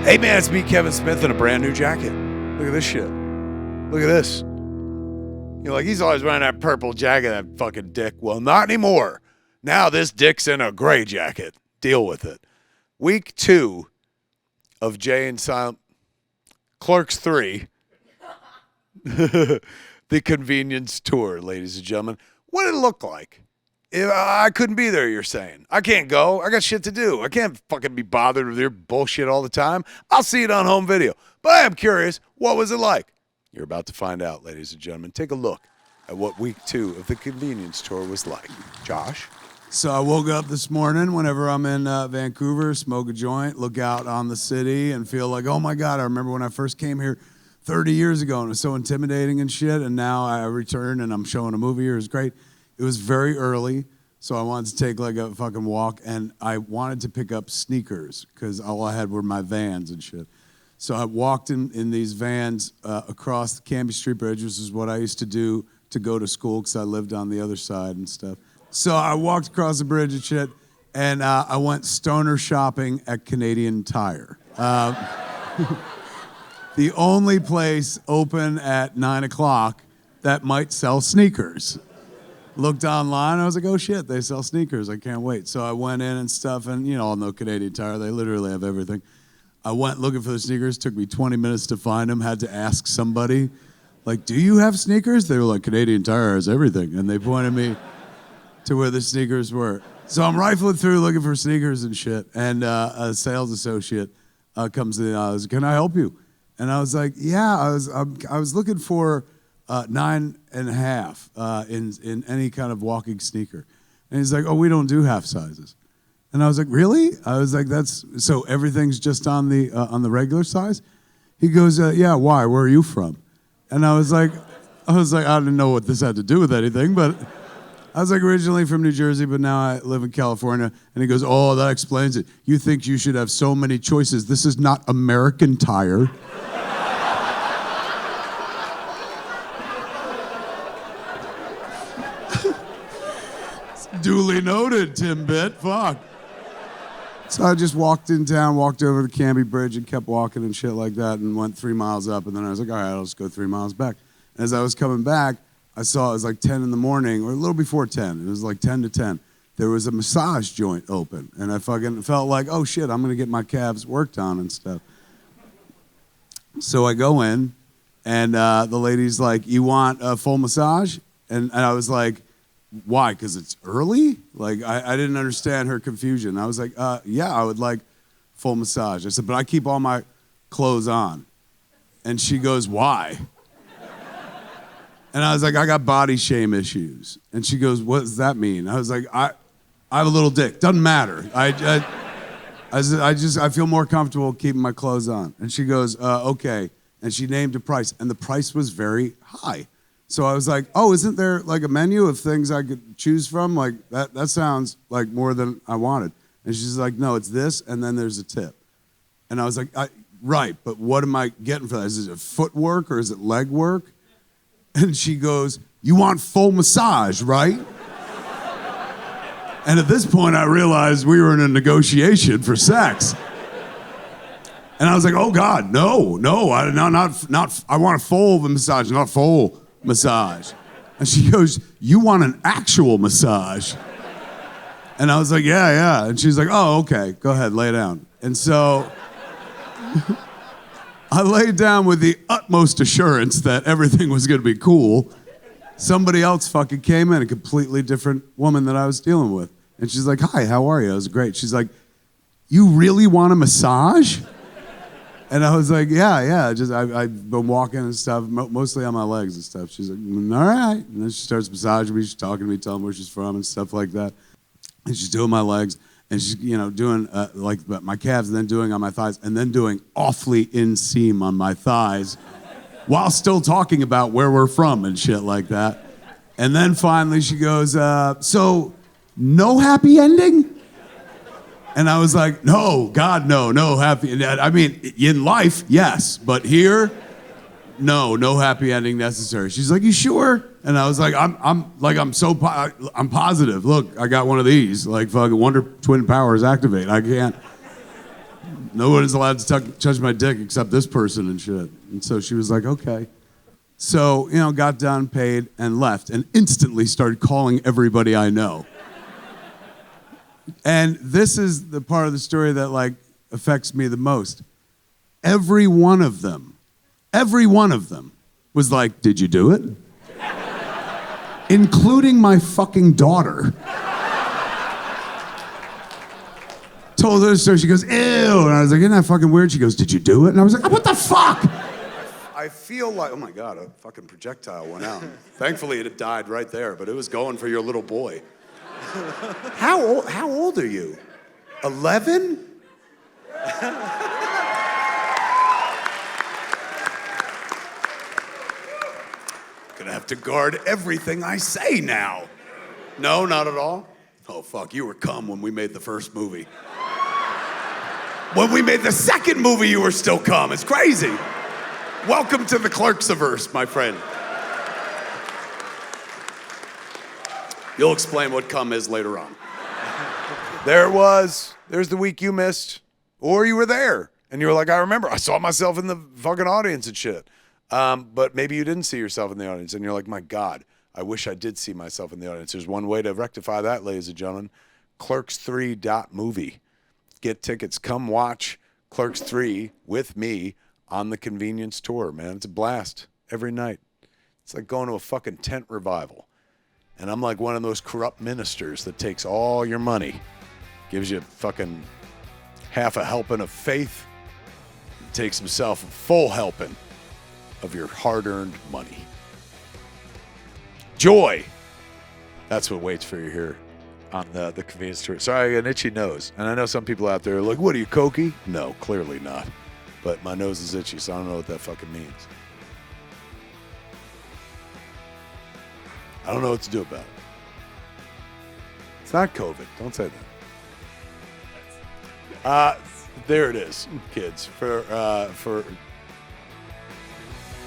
Hey man, it's me, Kevin Smith, in a brand new jacket. Look at this shit. Look at this. You're like, he's always wearing that purple jacket, that fucking dick. Well, not anymore. Now this dick's in a gray jacket. Deal with it. Week 2 of Jay and Silent Clerks 3. The convenience tour, ladies and gentlemen. What did it look like? I couldn't be there, you're saying. I can't go. I got shit to do. I can't fucking be bothered with your bullshit all the time. I'll see it on home video. But I am curious, what was it like? You're about to find out, ladies and gentlemen. Take a look at what week 2 of the convenience tour was like. Josh? So I woke up this morning whenever I'm in Vancouver, smoke a joint, look out on the city, and feel like, oh my God, I remember when I first came here 30 years ago, and it was so intimidating and shit, and now I return and I'm showing a movie here. It was great. It was very early, so I wanted to take like a fucking walk, and I wanted to pick up sneakers because all I had were my Vans and shit. So I walked in these Vans across the Cambie Street Bridge, which is what I used to do to go to school because I lived on the other side and stuff. So I walked across the bridge and shit, and I went stoner shopping at Canadian Tire. The only place open at 9 o'clock that might sell sneakers. Looked online, I was like, oh shit, they sell sneakers, I can't wait. So I went in and stuff, and you know, all know Canadian Tire, they literally have everything. I went looking for the sneakers, took me 20 minutes to find them, had to ask somebody, like, do you have sneakers? They were like, Canadian Tire has everything, and they pointed me to where the sneakers were. So I'm rifling through looking for sneakers and shit, and a sales associate comes in, I was, can I help you? And I was like, yeah, I was looking for 9.5 in any kind of walking sneaker. And he's like, oh, we don't do half sizes. And I was like, really? I was like, so everything's just on the regular size? He goes, yeah, why? Where are you from? And I was like, I didn't know what this had to do with anything, but I was like originally from New Jersey, but now I live in California. And he goes, oh, that explains it. You think you should have so many choices. This is not American Tire. Duly noted, Timbit. Fuck. So I just walked in town, walked over the Cambie Bridge and kept walking and shit like that and went 3 miles up. And then I was like, all right, I'll just go 3 miles back. And as I was coming back, I saw it was like 10 in the morning or a little before 10. It was like 10 to 10. There was a massage joint open. And I fucking felt like, oh shit, I'm going to get my calves worked on and stuff. So I go in and the lady's like, you want a full massage? And I was like, why? Because it's early? Like, I didn't understand her confusion. I was like, yeah, I would like full massage. I said, but I keep all my clothes on. And she goes, why? And I was like, I got body shame issues. And she goes, what does that mean? I was like, I have a little dick. Doesn't matter. I feel more comfortable keeping my clothes on. And she goes, okay. And she named a price. And the price was very high. So I was like, oh, isn't there like a menu of things I could choose from? Like, that sounds like more than I wanted. And she's like, no, it's this, and then there's a tip. And I was like, right, but what am I getting for that? Is it footwork or is it leg work? And she goes, you want full massage, right? And at this point, I realized we were in a negotiation for sex. And I was like, oh God, no, I want a full massage, not full massage. And she goes, you want an actual massage? And I was like, yeah. And she's like, oh, okay, go ahead, lay down. And so I laid down with the utmost assurance that everything was gonna be cool. Somebody else fucking came in, a completely different woman that I was dealing with. And she's like, hi, how are you? I was great. She's like, you really want a massage? And I was like, yeah, just I've been walking and stuff, mostly on my legs and stuff. She's like, all right. And then she starts massaging me, she's talking to me, telling me where she's from and stuff like that. And she's doing my legs, and she's, doing like my calves, and then doing on my thighs, and then doing awfully inseam on my thighs, while still talking about where we're from and shit like that. And then finally she goes, so no happy ending? And I was like, no, God, no happy. I mean, in life, yes, but here, no happy ending necessary. She's like, you sure? And I was like, I'm positive. Look, I got one of these. Like, fucking Wonder Twin powers activate. I can't. no one is allowed to touch my dick except this person and shit. And so she was like, okay. So, got done, paid, and left, and instantly started calling everybody I know. And this is the part of the story that, affects me the most. Every one of them was like, did you do it? Including my fucking daughter. Told her the story, she goes, ew. And I was like, isn't that fucking weird? She goes, did you do it? And I was like, what the fuck? I feel like, oh my God, a fucking projectile went out. Thankfully, it had died right there, but it was going for your little boy. How old are you? 11? Gonna have to guard everything I say now. No, not at all. Oh, fuck, you were cum when we made the first movie. When we made the second movie, you were still cum. It's crazy. Welcome to the Clerks-averse, my friend. You'll explain what cum is later on. There it was. There's the week you missed. Or you were there. And you were like, I remember. I saw myself in the fucking audience and shit. But maybe you didn't see yourself in the audience. And you're like, my God, I wish I did see myself in the audience. There's one way to rectify that, ladies and gentlemen. Clerks3.movie. Get tickets. Come watch Clerks 3 with me on the Convenience Tour, man. It's a blast every night. It's like going to a fucking tent revival. And I'm like one of those corrupt ministers that takes all your money, gives you fucking half a helping of faith, and takes himself a full helping of your hard-earned money. Joy. That's what waits for you here on the Convenience Tour. Sorry, I got an itchy nose. And I know some people out there are like, what are you, cokey? No, clearly not. But my nose is itchy, so I don't know what that fucking means. I don't know what to do about it. It's not COVID. Don't say that. There it is, kids. For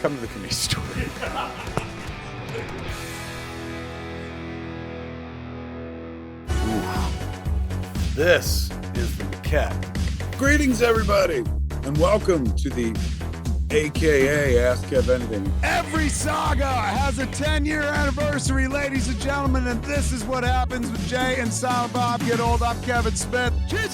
come to the Convenience Store. This is the maquette. Greetings, everybody, and welcome to the AKA Ask Kev Anything. Every saga has a 10-year anniversary, ladies and gentlemen, and this is what happens when Jay and Silent Bob get old. I'm Kevin Smith. Cheers,